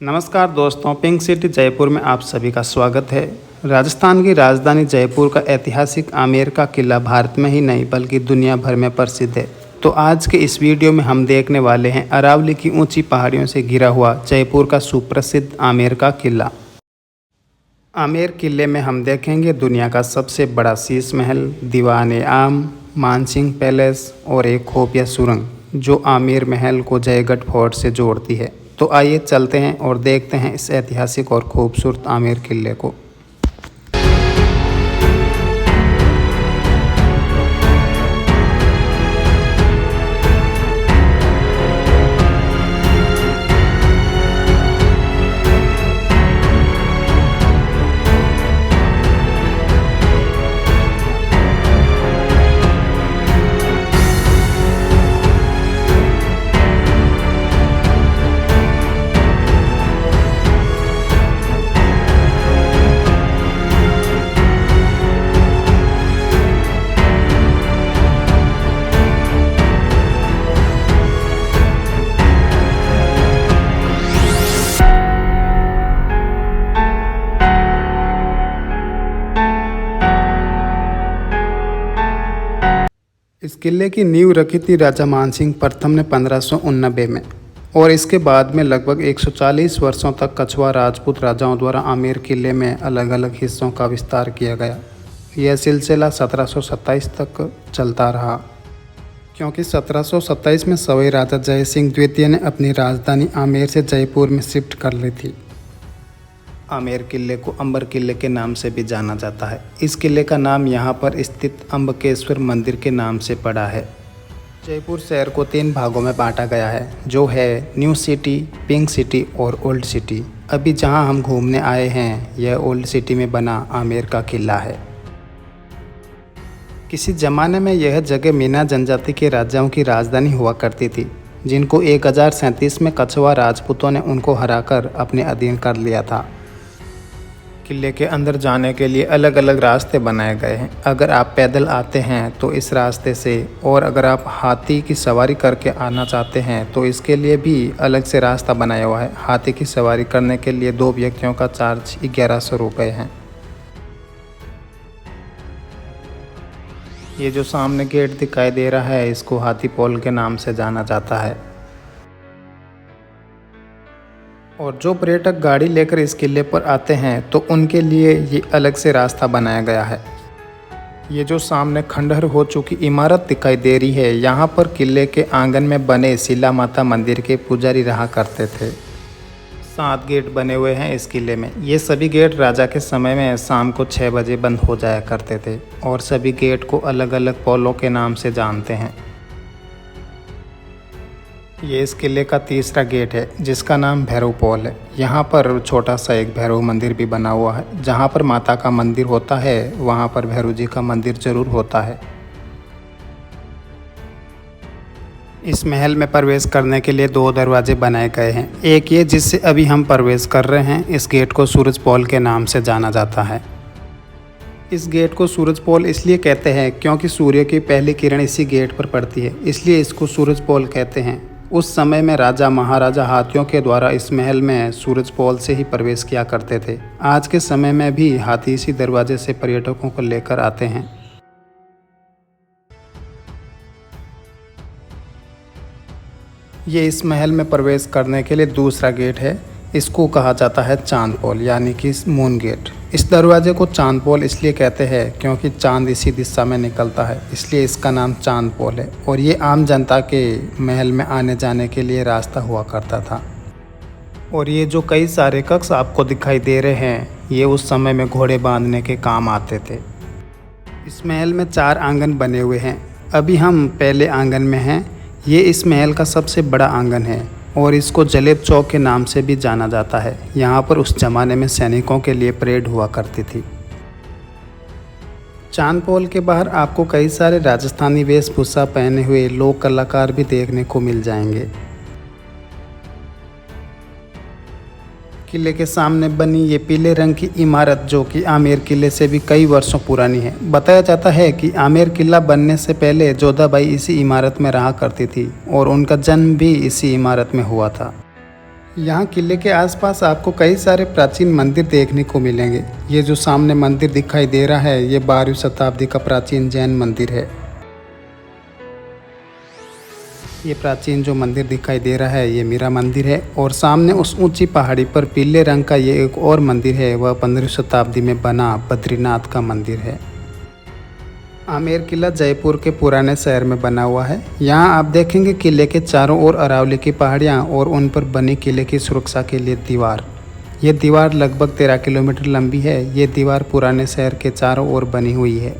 नमस्कार दोस्तों, pink city Jaipur में आप सभी का स्वागत है। राजस्थान की राजधानी जयपुर का ऐतिहासिक आमेर का किला भारत में ही नहीं बल्कि दुनिया भर में प्रसिद्ध है। तो आज के इस वीडियो में हम देखने वाले हैं अरावली की ऊंची पहाड़ियों से घिरा हुआ जयपुर का सुप्रसिद्ध आमेर का किला। आमेर किले में हम देखेंगे दुनिया का सबसे बड़ा शीश महल, दीवान आम, मानसिंह पैलेस और एक खुफिया सुरंग जो आमेर महल को जयगढ़ फोर्ट से जोड़ती है। तो आइए चलते हैं और देखते हैं इस ऐतिहासिक और खूबसूरत आमेर किले को। इस किले की नींव रखी थी राजा मानसिंह प्रथम ने 1589 में और इसके बाद में लगभग 140 वर्षों तक कछवा राजपूत राजाओं द्वारा आमेर किले में अलग अलग हिस्सों का विस्तार किया गया। यह सिलसिला 1727 तक चलता रहा, क्योंकि 1727 में सवाई राजा जय सिंह द्वितीय ने अपनी राजधानी आमेर से जयपुर में शिफ्ट कर ली थी। आमेर किले को अंबर किले के नाम से भी जाना जाता है। इस किले का नाम यहाँ पर स्थित अंबकेश्वर मंदिर के नाम से पड़ा है। जयपुर शहर को 3 भागों में बांटा गया है, जो है न्यू सिटी, पिंक सिटी और ओल्ड सिटी। अभी जहाँ हम घूमने आए हैं यह ओल्ड सिटी में बना आमेर का किला है। किसी ज़माने में यह जगह मीना जनजाति के राजाओं की राजधानी हुआ करती थी, जिनको 1037 में कछवा राजपूतों ने उनको हराकर अपने अधीन कर लिया था। किले के अंदर जाने के लिए अलग अलग रास्ते बनाए गए हैं। अगर आप पैदल आते हैं तो इस रास्ते से, और अगर आप हाथी की सवारी करके आना चाहते हैं तो इसके लिए भी अलग से रास्ता बनाया हुआ है। हाथी की सवारी करने के लिए 2 व्यक्तियों का चार्ज 1100 रुपये है। ये जो सामने गेट दिखाई दे रहा है इसको हाथी पोल के नाम से जाना जाता है। और जो पर्यटक गाड़ी लेकर इस किले पर आते हैं तो उनके लिए ये अलग से रास्ता बनाया गया है। ये जो सामने खंडहर हो चुकी इमारत दिखाई दे रही है, यहाँ पर किले के आंगन में बने शिला माता मंदिर के पुजारी रहा करते थे। 7 गेट बने हुए हैं इस किले में। ये सभी गेट राजा के समय में शाम को 6 बजे बंद हो जाया करते थे और सभी गेट को अलग अलग पोलों के नाम से जानते हैं। ये इस किले का तीसरा गेट है जिसका नाम भैरव पोल है। यहाँ पर छोटा सा एक भैरव मंदिर भी बना हुआ है। जहाँ पर माता का मंदिर होता है वहाँ पर भैरव जी का मंदिर जरूर होता है। इस महल में प्रवेश करने के लिए 2 दरवाजे बनाए गए हैं। एक ये जिससे अभी हम प्रवेश कर रहे हैं, इस गेट को सूरज पोल के नाम से जाना जाता है। इस गेट को सूरज पोल इसलिए कहते हैं क्योंकि सूर्य की पहली किरण इसी गेट पर पड़ती है, इसलिए इसको सूरज पोल कहते हैं। उस समय में राजा महाराजा हाथियों के द्वारा इस महल में सूरज पोल से ही प्रवेश किया करते थे। आज के समय में भी हाथी इसी दरवाजे से पर्यटकों को लेकर आते हैं। ये इस महल में प्रवेश करने के लिए दूसरा गेट है। इसको कहा जाता है चांद पोल यानी कि मून गेट। इस दरवाजे को चांद पोल इसलिए कहते हैं क्योंकि चांद इसी दिशा में निकलता है, इसलिए इसका नाम चांद पोल है। और ये आम जनता के महल में आने जाने के लिए रास्ता हुआ करता था। और ये जो कई सारे कक्ष आपको दिखाई दे रहे हैं, ये उस समय में घोड़े बांधने के काम आते थे। इस महल में 4 आंगन बने हुए हैं। अभी हम पहले आंगन में हैं। ये इस महल का सबसे बड़ा आंगन है और इसको जलेब चौक के नाम से भी जाना जाता है। यहाँ पर उस जमाने में सैनिकों के लिए परेड हुआ करती थी। चांद पोल के बाहर आपको कई सारे राजस्थानी वेशभूषा पहने हुए लोक कलाकार भी देखने को मिल जाएंगे। किले के सामने बनी ये पीले रंग की इमारत जो कि आमेर किले से भी कई वर्षों पुरानी है। बताया जाता है कि आमेर किला बनने से पहले जोधाबाई इसी इमारत में रहा करती थी और उनका जन्म भी इसी इमारत में हुआ था। यहाँ किले के आसपास आपको कई सारे प्राचीन मंदिर देखने को मिलेंगे। ये जो सामने मंदिर दिखाई दे रहा है ये 12वीं शताब्दी का प्राचीन जैन मंदिर है। ये प्राचीन जो मंदिर दिखाई दे रहा है ये मीरा मंदिर है और सामने उस ऊंची पहाड़ी पर पीले रंग का ये एक और मंदिर है, वह 15वीं शताब्दी में बना बद्रीनाथ का मंदिर है। आमेर किला जयपुर के पुराने शहर में बना हुआ है। यहाँ आप देखेंगे किले के चारों ओर अरावली की पहाड़ियाँ और उन पर बनी किले की सुरक्षा के लिए दीवार। ये दीवार लगभग 13 किलोमीटर लंबी है। ये दीवार पुराने शहर के चारों ओर बनी हुई है।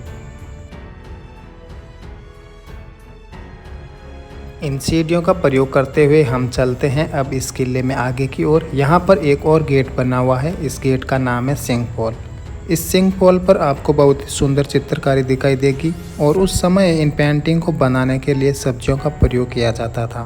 इन सीढ़ियों का प्रयोग करते हुए हम चलते हैं अब इस किले में आगे की ओर। यहाँ पर एक और गेट बना हुआ है। इस गेट का नाम है सिंह पोल। इस सिंह पोल पर आपको बहुत ही सुंदर चित्रकारी दिखाई देगी और उस समय इन पेंटिंग को बनाने के लिए सब्जियों का प्रयोग किया जाता था।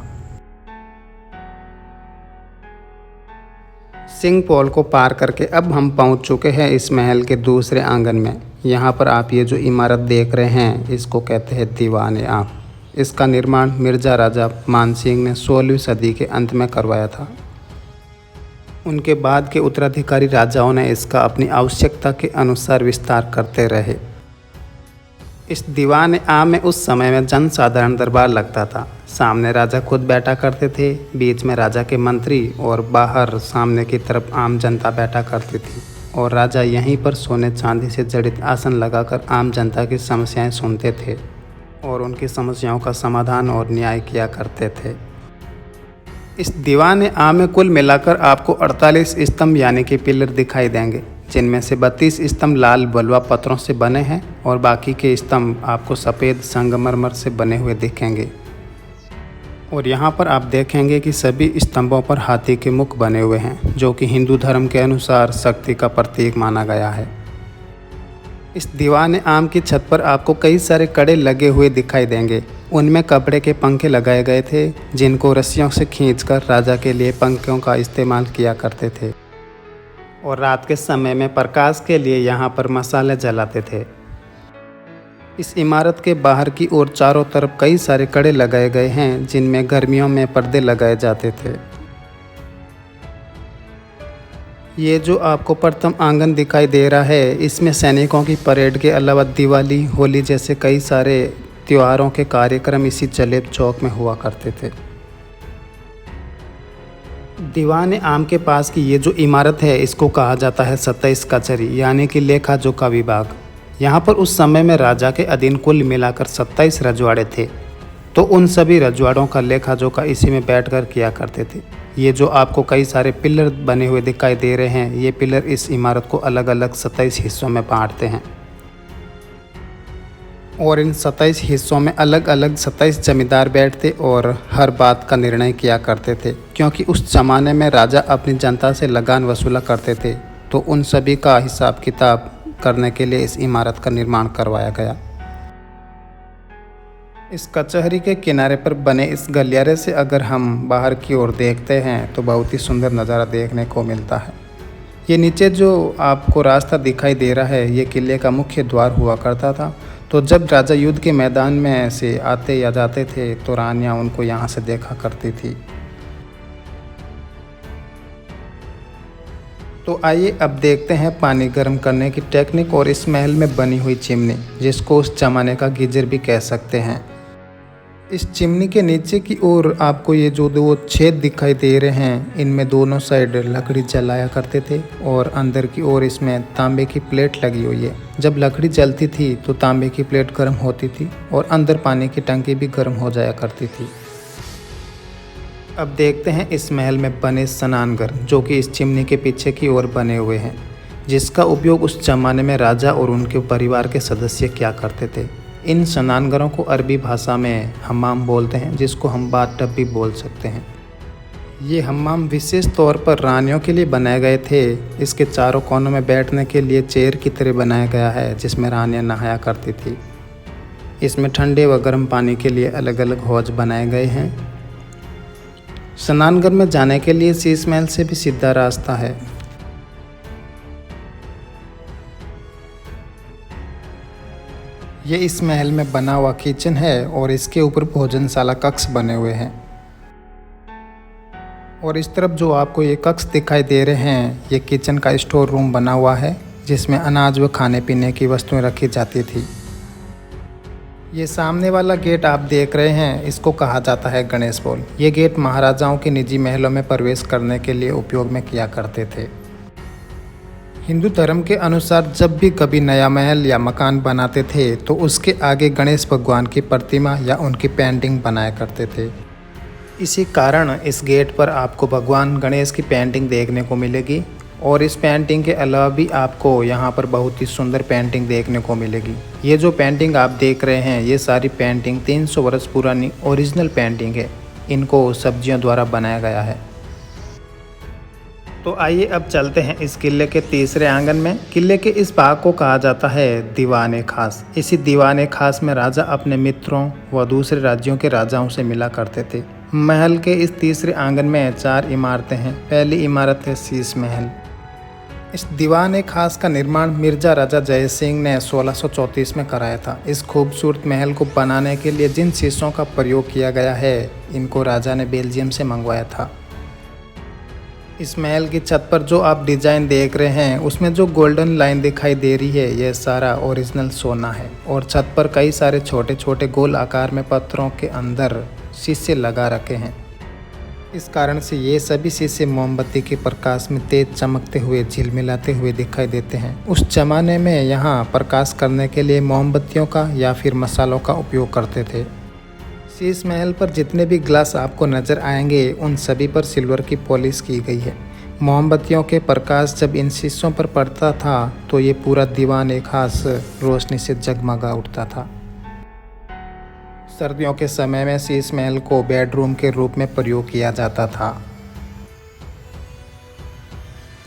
सिंह पोल को पार करके अब हम पहुंच चुके हैं इस महल के दूसरे आंगन में। यहाँ पर आप ये जो इमारत देख रहे हैं इसको कहते हैं दीवाने आम। इसका निर्माण मिर्जा राजा मानसिंह ने 16वीं सदी के अंत में करवाया था। उनके बाद के उत्तराधिकारी राजाओं ने इसका अपनी आवश्यकता के अनुसार विस्तार करते रहे। इस दीवान आम में उस समय में जनसाधारण दरबार लगता था। सामने राजा खुद बैठा करते थे, बीच में राजा के मंत्री और बाहर सामने की तरफ आम जनता बैठा करती थी और राजा यहीं पर सोने चांदी से जड़ित आसन लगाकर आम जनता की समस्याएं सुनते थे और उनकी समस्याओं का समाधान और न्याय किया करते थे। इस दीवान आम में कुल मिलाकर आपको 48 स्तंभ यानी कि पिलर दिखाई देंगे, जिनमें से 32 स्तंभ लाल बलुआ पत्थरों से बने हैं और बाकी के स्तंभ आपको सफ़ेद संगमरमर से बने हुए दिखेंगे। और यहाँ पर आप देखेंगे कि सभी स्तंभों पर हाथी के मुख बने हुए हैं, जो कि हिंदू धर्म के अनुसार शक्ति का प्रतीक माना गया है। इस दीवान आम की छत पर आपको कई सारे कड़े लगे हुए दिखाई देंगे। उनमें कपड़े के पंखे लगाए गए थे, जिनको रस्सियों से खींचकर राजा के लिए पंखों का इस्तेमाल किया करते थे और रात के समय में प्रकाश के लिए यहाँ पर मसाले जलाते थे। इस इमारत के बाहर की ओर चारों तरफ कई सारे कड़े लगाए गए हैं, जिनमें गर्मियों में पर्दे लगाए जाते थे। ये जो आपको प्रथम आंगन दिखाई दे रहा है, इसमें सैनिकों की परेड के अलावा दिवाली, होली जैसे कई सारे त्योहारों के कार्यक्रम इसी जलेब चौक में हुआ करते थे। दीवान आम के पास की ये जो इमारत है इसको कहा जाता है 27 कचहरी यानी कि लेखा जोखा विभाग। यहाँ पर उस समय में राजा के अधीन कुल मिलाकर 27 रजवाड़े थे, तो उन सभी रजवाड़ों का लेखा जोखा इसी में बैठकर किया करते थे। ये जो आपको कई सारे पिलर बने हुए दिखाई दे रहे हैं, ये पिलर इस इमारत को अलग अलग 27 हिस्सों में बांटते हैं और इन 27 हिस्सों में अलग अलग 27 जमींदार बैठते और हर बात का निर्णय किया करते थे। क्योंकि उस ज़माने में राजा अपनी जनता से लगान वसूला करते थे, तो उन सभी का हिसाब किताब करने के लिए इस इमारत का निर्माण करवाया गया। इस कचहरी के किनारे पर बने इस गलियारे से अगर हम बाहर की ओर देखते हैं तो बहुत ही सुंदर नज़ारा देखने को मिलता है। ये नीचे जो आपको रास्ता दिखाई दे रहा है, ये किले का मुख्य द्वार हुआ करता था। तो जब राजा युद्ध के मैदान में से आते या जाते थे तो रानियाँ उनको यहाँ से देखा करती थी। तो आइए अब देखते हैं पानी गर्म करने की टेक्निक और इस महल में बनी हुई चिमनी, जिसको उस जमाने का गीजर भी कह सकते हैं। इस चिमनी के नीचे की ओर आपको ये जो दो छेद दिखाई दे रहे हैं, इनमें दोनों साइड लकड़ी जलाया करते थे और अंदर की ओर इसमें तांबे की प्लेट लगी हुई है। जब लकड़ी जलती थी तो तांबे की प्लेट गर्म होती थी और अंदर पानी की टंकी भी गर्म हो जाया करती थी। अब देखते हैं इस महल में बने स्नानघर, जो कि इस चिमनी के पीछे की ओर बने हुए हैं, जिसका उपयोग उस जमाने में राजा और उनके परिवार के सदस्य किया करते थे। इन स्नानघरों को अरबी भाषा में हम्माम बोलते हैं, जिसको हम बाथटब भी बोल सकते हैं। ये हम्माम विशेष तौर पर रानियों के लिए बनाए गए थे। इसके चारों कोनों में बैठने के लिए चेयर की तरह बनाया गया है, जिसमें रानियां नहाया करती थी। इसमें ठंडे व गर्म पानी के लिए अलग अलग हौज बनाए गए हैं। स्नानघर में जाने के लिए शीश महल से भी सीधा रास्ता है। ये इस महल में बना हुआ किचन है और इसके ऊपर भोजनशाला कक्ष बने हुए हैं और इस तरफ जो आपको ये कक्ष दिखाई दे रहे हैं, ये किचन का स्टोर रूम बना हुआ है जिसमें अनाज व खाने पीने की वस्तुएं रखी जाती थी। ये सामने वाला गेट आप देख रहे हैं, इसको कहा जाता है गणेश पोल। ये गेट महाराजाओं के निजी महलों में प्रवेश करने के लिए उपयोग में किया करते थे। हिंदू धर्म के अनुसार जब भी कभी नया महल या मकान बनाते थे तो उसके आगे गणेश भगवान की प्रतिमा या उनकी पेंटिंग बनाया करते थे। इसी कारण इस गेट पर आपको भगवान गणेश की पेंटिंग देखने को मिलेगी और इस पेंटिंग के अलावा भी आपको यहाँ पर बहुत ही सुंदर पेंटिंग देखने को मिलेगी। ये जो पेंटिंग आप देख रहे हैं, ये सारी पेंटिंग 300 वर्ष पुरानी ओरिजिनल पेंटिंग है। इनको सब्जियों द्वारा बनाया गया है। तो आइए अब चलते हैं इस किले के तीसरे आंगन में। किले के इस भाग को कहा जाता है दीवाने खास। इसी दीवाने खास में राजा अपने मित्रों व दूसरे राज्यों के राजाओं से मिला करते थे। महल के इस तीसरे आंगन में 4 इमारतें हैं। पहली इमारत है शीश महल। इस दीवाने खास का निर्माण मिर्जा राजा जय सिंह ने 1634 में कराया था। इस खूबसूरत महल को बनाने के लिए जिन शीशों का प्रयोग किया गया है, इनको राजा ने बेल्जियम से मंगवाया था। इस महल की छत पर जो आप डिजाइन देख रहे हैं, उसमें जो गोल्डन लाइन दिखाई दे रही है, यह सारा ओरिजिनल सोना है। और छत पर कई सारे छोटे छोटे गोल आकार में पत्थरों के अंदर शीशे लगा रखे हैं। इस कारण से ये सभी शीशे मोमबत्ती के प्रकाश में तेज चमकते हुए झिलमिलाते हुए दिखाई देते हैं। उस जमाने में यहाँ प्रकाश करने के लिए मोमबत्तियों का या फिर मसालों का उपयोग करते थे। शीश महल पर जितने भी ग्लास आपको नज़र आएंगे, उन सभी पर सिल्वर की पॉलिश की गई है। मोमबत्तियों के प्रकाश जब इन शीशों पर पड़ता था तो ये पूरा दीवान एक खास रोशनी से जगमगा उठता था। सर्दियों के समय में शीश महल को बेडरूम के रूप में प्रयोग किया जाता था।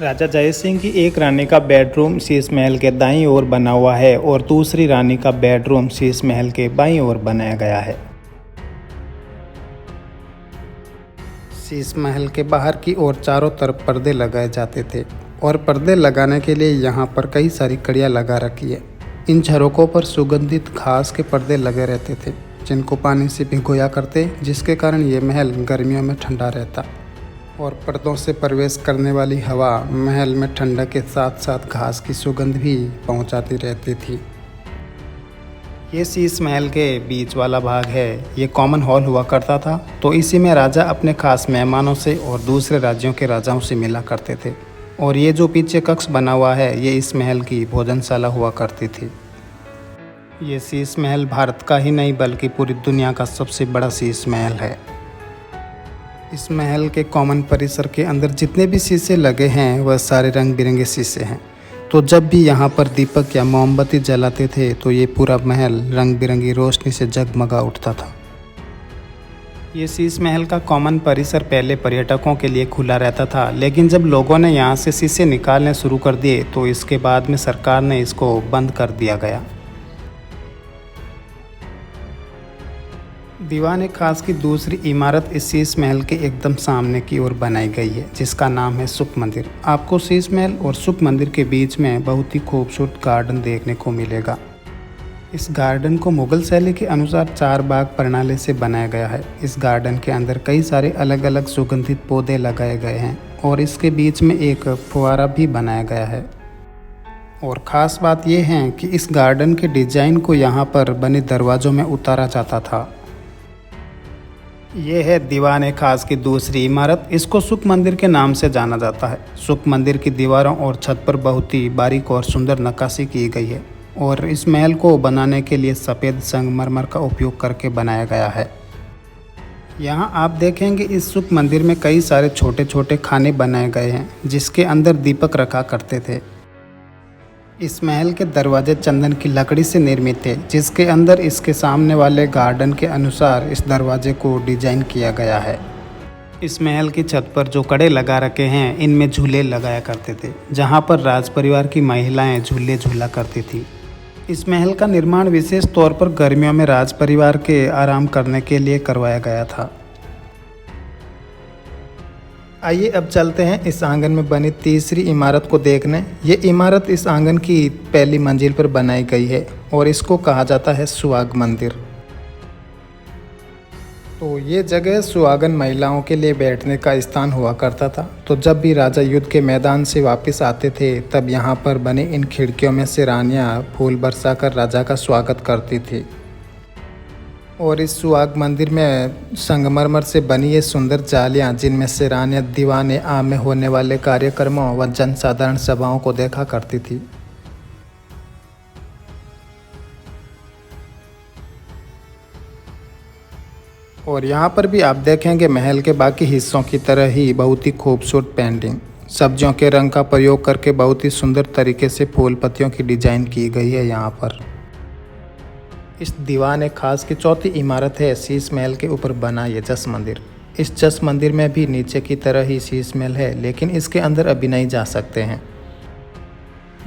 राजा जय सिंह की एक रानी का बेडरूम शीश महल के दाईं ओर बना हुआ है और दूसरी रानी का बेडरूम शीश महल के बाईं ओर बनाया गया है। शीश महल के बाहर की ओर चारों तरफ पर्दे लगाए जाते थे और पर्दे लगाने के लिए यहाँ पर कई सारी कड़ियाँ लगा रखी है। इन झरोकों पर सुगंधित घास के पर्दे लगे रहते थे जिनको पानी से भिगोया करते, जिसके कारण ये महल गर्मियों में ठंडा रहता और पर्दों से प्रवेश करने वाली हवा महल में ठंडक के साथ साथ घास की सुगंध भी पहुँचाती रहती थी। ये शीश महल के बीच वाला भाग है। ये कॉमन हॉल हुआ करता था, तो इसी में राजा अपने खास मेहमानों से और दूसरे राज्यों के राजाओं से मिला करते थे। और ये जो पीछे कक्ष बना हुआ है, ये इस महल की भोजनशाला हुआ करती थी। ये शीश महल भारत का ही नहीं बल्कि पूरी दुनिया का सबसे बड़ा शीश महल है। इस महल के कॉमन परिसर के अंदर जितने भी शीशे लगे हैं, वह सारे रंग बिरंगे शीशे हैं। तो जब भी यहाँ पर दीपक या मोमबत्ती जलाते थे तो ये पूरा महल रंग बिरंगी रोशनी से जगमगा उठता था। ये शीश महल का कॉमन परिसर पहले पर्यटकों के लिए खुला रहता था, लेकिन जब लोगों ने यहाँ से शीशे निकालने शुरू कर दिए तो इसके बाद में सरकार ने इसको बंद कर दिया गया। दीवाने खास की दूसरी इमारत इस शीश महल के एकदम सामने की ओर बनाई गई है, जिसका नाम है सुख मंदिर। आपको शीश महल और सुख मंदिर के बीच में बहुत ही खूबसूरत गार्डन देखने को मिलेगा। इस गार्डन को मुगल शैली के अनुसार 4 बाग प्रणाली से बनाया गया है। इस गार्डन के अंदर कई सारे अलग अलग सुगंधित पौधे लगाए गए हैं और इसके बीच में एक फुवारा भी बनाया गया है। और ख़ास बात यह है कि इस गार्डन के डिजाइन को यहाँ पर बने दरवाज़ों में उतारा जाता था। यह है दीवाने खास की दूसरी इमारत। इसको सुख मंदिर के नाम से जाना जाता है। सुख मंदिर की दीवारों और छत पर बहुत ही बारीक और सुंदर नक्काशी की गई है और इस महल को बनाने के लिए सफ़ेद संगमरमर का उपयोग करके बनाया गया है। यहाँ आप देखेंगे इस सुख मंदिर में कई सारे छोटे छोटे खाने बनाए गए हैं जिसके अंदर दीपक रखा करते थे। इस महल के दरवाजे चंदन की लकड़ी से निर्मित थे, जिसके अंदर इसके सामने वाले गार्डन के अनुसार इस दरवाजे को डिजाइन किया गया है। इस महल की छत पर जो कड़े लगा रखे हैं, इनमें झूले लगाया करते थे, जहां पर राज परिवार की महिलाएं झूले झूला करती थी। इस महल का निर्माण विशेष तौर पर गर्मियों में राज परिवार के आराम करने के लिए करवाया गया था। आइए अब चलते हैं इस आंगन में बनी तीसरी इमारत को देखने। ये इमारत इस आंगन की पहली मंजिल पर बनाई गई है और इसको कहा जाता है सुहाग मंदिर। तो ये जगह सुहागन महिलाओं के लिए बैठने का स्थान हुआ करता था। तो जब भी राजा युद्ध के मैदान से वापस आते थे तब यहाँ पर बने इन खिड़कियों में से रानियाँ फूल बरसाकर राजा का स्वागत करती थी। और इस सुहाग मंदिर में संगमरमर से बनी ये सुंदर जालियाँ जिनमें से रानियाँ दीवाने आम में होने वाले कार्यक्रमों व जनसाधारण सभाओं को देखा करती थी। और यहाँ पर भी आप देखेंगे महल के बाकी हिस्सों की तरह ही बहुत ही खूबसूरत पेंटिंग, सब्जियों के रंग का प्रयोग करके बहुत ही सुंदर तरीके से फूल पत्तियों की डिजाइन की गई है। यहाँ पर इस दीवान ए खास की चौथी इमारत है शीश महल के ऊपर बना ये जस मंदिर। इस जस मंदिर में भी नीचे की तरह ही शीश महल है, लेकिन इसके अंदर अभी नहीं जा सकते हैं।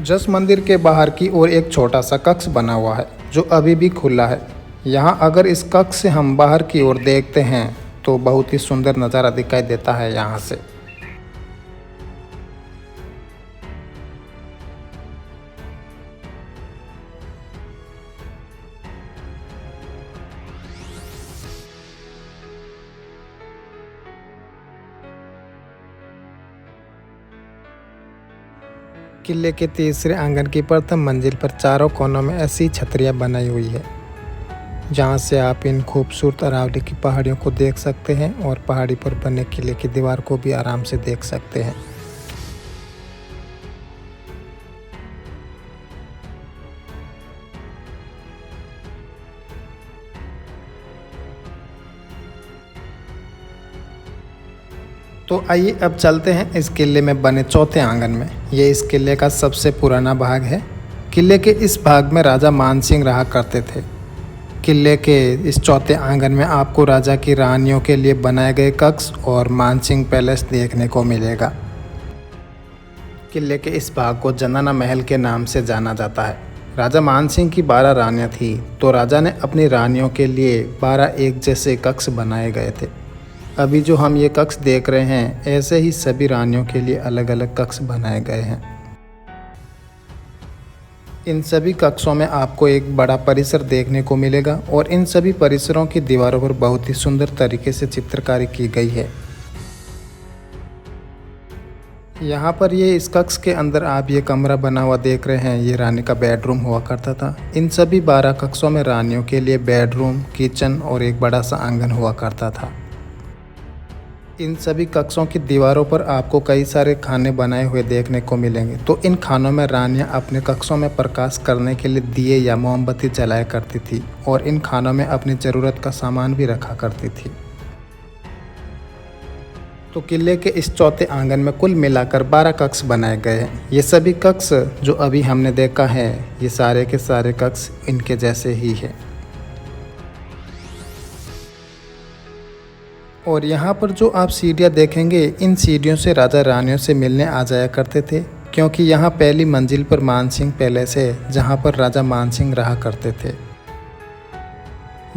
जस मंदिर के बाहर की ओर एक छोटा सा कक्ष बना हुआ है जो अभी भी खुला है। यहाँ अगर इस कक्ष से हम बाहर की ओर देखते हैं तो बहुत ही सुंदर नज़ारा दिखाई देता है यहाँ से। किले के तीसरे आंगन की प्रथम मंजिल पर चारों कोनों में ऐसी छतरियाँ बनाई हुई है जहाँ से आप इन खूबसूरत अरावली की पहाड़ियों को देख सकते हैं और पहाड़ी पर बने किले की दीवार को भी आराम से देख सकते हैं। तो आइए अब चलते हैं इस किले में बने चौथे आंगन में। ये इस किले का सबसे पुराना भाग है। किले के इस भाग में राजा मानसिंह रहा करते थे। किले के इस चौथे आंगन में आपको राजा की रानियों के लिए बनाए गए कक्ष और मानसिंह पैलेस देखने को मिलेगा। किले के इस भाग को जनाना महल के नाम से जाना जाता है। राजा मानसिंह की 12 रानियां थीं, तो राजा ने अपनी रानियों के लिए 12 एक जैसे कक्ष बनाए गए थे। अभी जो हम ये कक्ष देख रहे हैं ऐसे ही सभी रानियों के लिए अलग अलग कक्ष बनाए गए हैं। इन सभी कक्षों में आपको एक बड़ा परिसर देखने को मिलेगा और इन सभी परिसरों की दीवारों पर बहुत ही सुंदर तरीके से चित्रकारी की गई है। यहाँ पर ये इस कक्ष के अंदर आप ये कमरा बना हुआ देख रहे हैं, ये रानी का बेडरूम हुआ करता था। इन सभी 12 कक्षों में रानियों के लिए बेडरूम, किचन और एक बड़ा सा आंगन हुआ करता था। इन सभी कक्षों की दीवारों पर आपको कई सारे खाने बनाए हुए देखने को मिलेंगे। तो इन खानों में रानियां अपने कक्षों में प्रकाश करने के लिए दिए या मोमबत्ती जलाया करती थी और इन खानों में अपनी ज़रूरत का सामान भी रखा करती थी। तो किले के इस चौथे आंगन में कुल मिलाकर 12 कक्ष बनाए गए हैं। ये सभी कक्ष जो अभी हमने देखा है ये सारे के सारे कक्ष इनके जैसे ही है। और यहाँ पर जो आप सीढ़ियाँ देखेंगे इन सीढ़ियों से राजा रानियों से मिलने आ जाया करते थे, क्योंकि यहाँ पहली मंजिल पर मानसिंह पैलेस है जहाँ पर राजा मानसिंह रहा करते थे।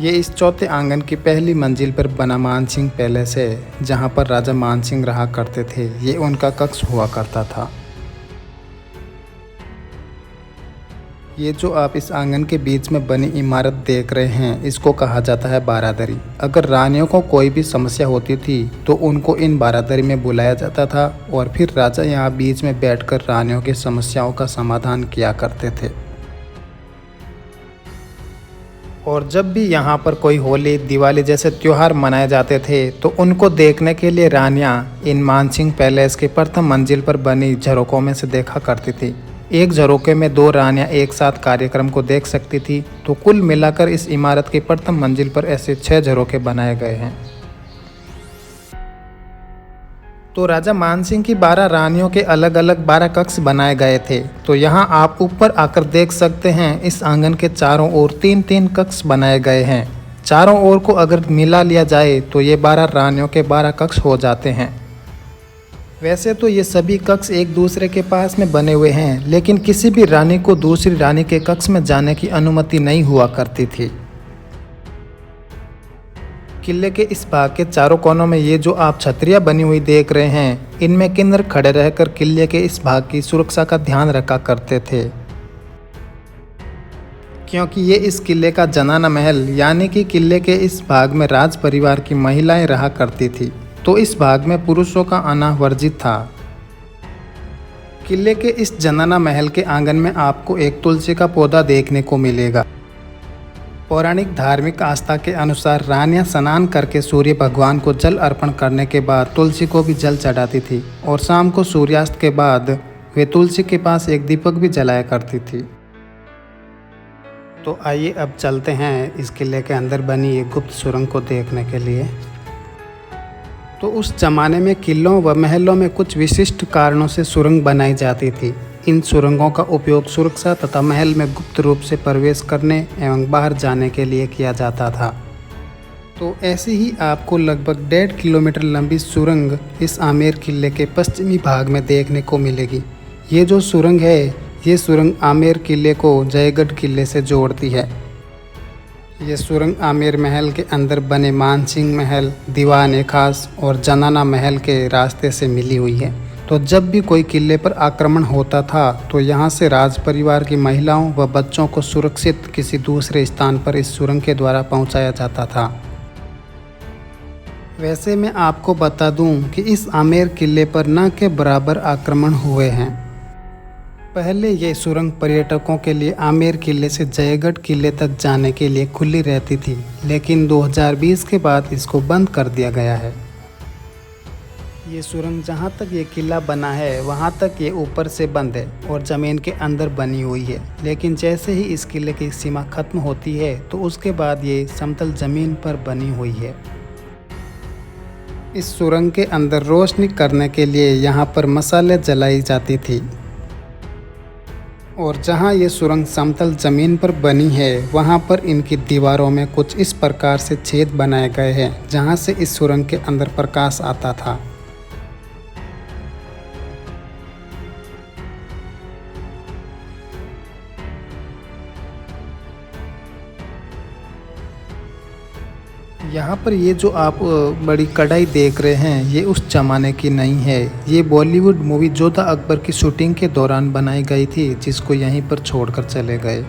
ये इस चौथे आंगन की पहली मंजिल पर बना मानसिंह पैलेस है जहाँ पर राजा मानसिंह रहा करते थे। ये उनका कक्ष हुआ करता था। ये जो आप इस आंगन के बीच में बनी इमारत देख रहे हैं इसको कहा जाता है बारादरी। अगर रानियों को कोई भी समस्या होती थी तो उनको इन बारादरी में बुलाया जाता था और फिर राजा यहाँ बीच में बैठकर रानियों की समस्याओं का समाधान किया करते थे। और जब भी यहाँ पर कोई होली, दिवाली जैसे त्यौहार मनाए जाते थे तो उनको देखने के लिए रानियाँ इन मानसिंह पैलेस के प्रथम मंजिल पर बनी झरोकों में से देखा करती थी। एक झरोके में 2 रानियां एक साथ कार्यक्रम को देख सकती थी। तो कुल मिलाकर इस इमारत की प्रथम मंजिल पर ऐसे 6 झरोके बनाए गए हैं। तो राजा मानसिंह की 12 रानियों के अलग अलग 12 कक्ष बनाए गए थे। तो यहाँ आप ऊपर आकर देख सकते हैं इस आंगन के चारों ओर 3-3 कक्ष बनाए गए हैं। चारों ओर को अगर मिला लिया जाए तो ये 12 रानियों के 12 कक्ष हो जाते हैं। वैसे तो ये सभी कक्ष एक दूसरे के पास में बने हुए हैं, लेकिन किसी भी रानी को दूसरी रानी के कक्ष में जाने की अनुमति नहीं हुआ करती थी। किले के इस भाग के चारों कोनों में ये जो आप छतरियाँ बनी हुई देख रहे हैं इनमें किन्नर खड़े रहकर किले के इस भाग की सुरक्षा का ध्यान रखा करते थे। क्योंकि ये इस किले का जनाना महल यानी कि किले के इस भाग में राज परिवार की महिलाएं रहा करती थी, तो इस भाग में पुरुषों का आना वर्जित था। किले के इस जनाना महल के आंगन में आपको एक तुलसी का पौधा देखने को मिलेगा। पौराणिक धार्मिक आस्था के अनुसार रानियां स्नान करके सूर्य भगवान को जल अर्पण करने के बाद तुलसी को भी जल चढ़ाती थी और शाम को सूर्यास्त के बाद वे तुलसी के पास एक दीपक भी जलाया करती थी। तो आइए अब चलते हैं इस किले के अंदर बनी एक गुप्त सुरंग को देखने के लिए। तो उस जमाने में किलों व महलों में कुछ विशिष्ट कारणों से सुरंग बनाई जाती थी। इन सुरंगों का उपयोग सुरक्षा तथा महल में गुप्त रूप से प्रवेश करने एवं बाहर जाने के लिए किया जाता था। तो ऐसे ही आपको लगभग 1.5 किलोमीटर लंबी सुरंग इस आमेर किले के पश्चिमी भाग में देखने को मिलेगी। ये जो सुरंग है, ये सुरंग आमेर किले को जयगढ़ किले से जोड़ती है। ये सुरंग आमेर महल के अंदर बने मानसिंह महल, दीवान ए खास और जनाना महल के रास्ते से मिली हुई है। तो जब भी कोई किले पर आक्रमण होता था तो यहाँ से राज परिवार की महिलाओं व बच्चों को सुरक्षित किसी दूसरे स्थान पर इस सुरंग के द्वारा पहुँचाया जाता था। वैसे मैं आपको बता दूं कि इस आमेर किले पर न के बराबर आक्रमण हुए हैं। पहले ये सुरंग पर्यटकों के लिए आमेर किले से जयगढ़ किले तक जाने के लिए खुली रहती थी, लेकिन 2020 के बाद इसको बंद कर दिया गया है। ये सुरंग जहाँ तक ये किला बना है वहाँ तक ये ऊपर से बंद है और ज़मीन के अंदर बनी हुई है, लेकिन जैसे ही इस किले की सीमा खत्म होती है तो उसके बाद ये समतल ज़मीन पर बनी हुई है। इस सुरंग के अंदर रोशनी करने के लिए यहाँ पर मसाले जलाई जाती थी और जहाँ ये सुरंग समतल ज़मीन पर बनी है वहाँ पर इनकी दीवारों में कुछ इस प्रकार से छेद बनाए गए हैं जहाँ से इस सुरंग के अंदर प्रकाश आता था। यहाँ पर ये जो आप बड़ी कढ़ाई देख रहे हैं ये उस ज़माने की नहीं है। ये बॉलीवुड मूवी जोधा अकबर की शूटिंग के दौरान बनाई गई थी, जिसको यहीं पर छोड़कर चले गए।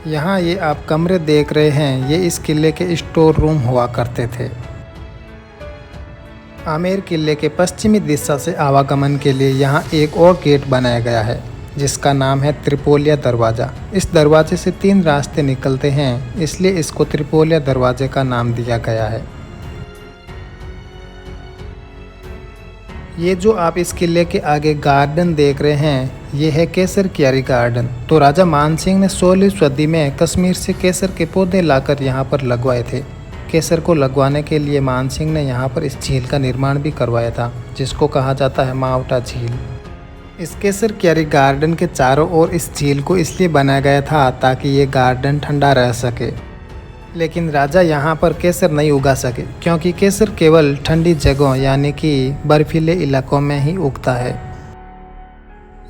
यहाँ ये आप कमरे देख रहे हैं, ये इस किले के स्टोर रूम हुआ करते थे। आमेर किले के पश्चिमी दिशा से आवागमन के लिए यहाँ एक और गेट बनाया गया है जिसका नाम है त्रिपोलिया दरवाज़ा। इस दरवाजे से 3 रास्ते निकलते हैं, इसलिए इसको त्रिपोलिया दरवाजे का नाम दिया गया है। ये जो आप इस किले के आगे गार्डन देख रहे हैं ये है केसर क्यारी गार्डन। तो राजा मानसिंह ने 16वीं सदी में कश्मीर से केसर के पौधे लाकर यहाँ पर लगवाए थे। केसर को लगवाने के लिए मानसिंह ने यहाँ पर इस झील का निर्माण भी करवाया था, जिसको कहा जाता है मावटा झील। इस केसर क्यारी गार्डन के चारों ओर इस झील को इसलिए बनाया गया था ताकि ये गार्डन ठंडा रह सके, लेकिन राजा यहाँ पर केसर नहीं उगा सके क्योंकि केसर केवल ठंडी जगहों यानी कि बर्फीले इलाकों में ही उगता है।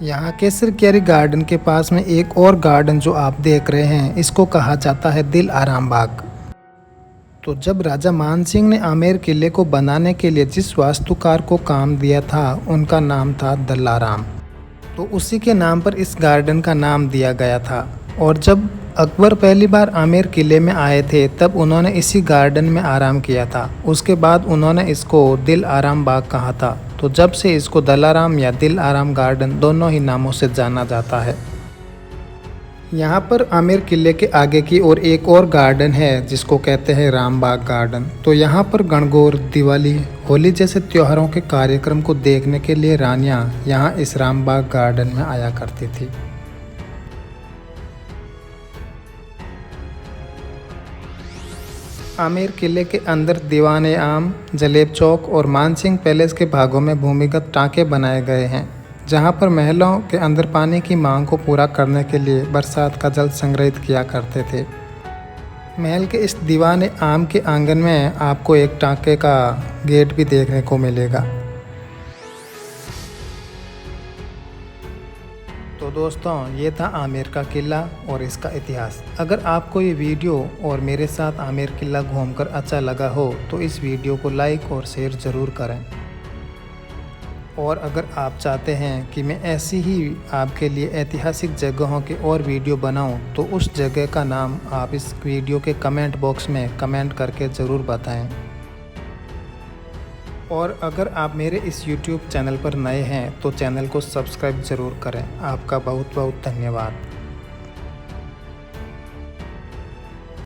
यहाँ केसर क्यारी गार्डन के पास में एक और गार्डन जो आप देख रहे हैं इसको कहा जाता है दिल आराम बाग। तो जब राजा मानसिंह ने आमेर किले को बनाने के लिए जिस वास्तुकार को काम दिया था उनका नाम था दलाराम, तो उसी के नाम पर इस गार्डन का नाम दिया गया था। और जब अकबर पहली बार आमेर किले में आए थे तब उन्होंने इसी गार्डन में आराम किया था। उसके बाद उन्होंने इसको दिल आराम बाग कहा था। तो जब से इसको दलाराम या दिल आराम गार्डन दोनों ही नामों से जाना जाता है। यहाँ पर आमेर किले के आगे की ओर एक और गार्डन है जिसको कहते हैं रामबाग गार्डन। तो यहाँ पर गणगौर, दिवाली, होली जैसे त्योहारों के कार्यक्रम को देखने के लिए रानियाँ यहाँ इस रामबाग गार्डन में आया करती थी। आमेर किले के अंदर दीवान आम, जलेब चौक और मानसिंह पैलेस के भागों में भूमिगत टाँके बनाए गए हैं, जहां पर महलों के अंदर पानी की मांग को पूरा करने के लिए बरसात का जल संग्रहित किया करते थे। महल के इस दीवान आम के आंगन में आपको एक टाँके का गेट भी देखने को मिलेगा। तो दोस्तों ये था आमेर का किला और इसका इतिहास। अगर आपको ये वीडियो और मेरे साथ आमेर किला घूमकर अच्छा लगा हो तो इस वीडियो को लाइक और शेयर ज़रूर करें। और अगर आप चाहते हैं कि मैं ऐसी ही आपके लिए ऐतिहासिक जगहों के और वीडियो बनाऊं, तो उस जगह का नाम आप इस वीडियो के कमेंट बॉक्स में कमेंट करके ज़रूर बताएं। और अगर आप मेरे इस YouTube चैनल पर नए हैं तो चैनल को सब्सक्राइब ज़रूर करें। आपका बहुत बहुत धन्यवाद।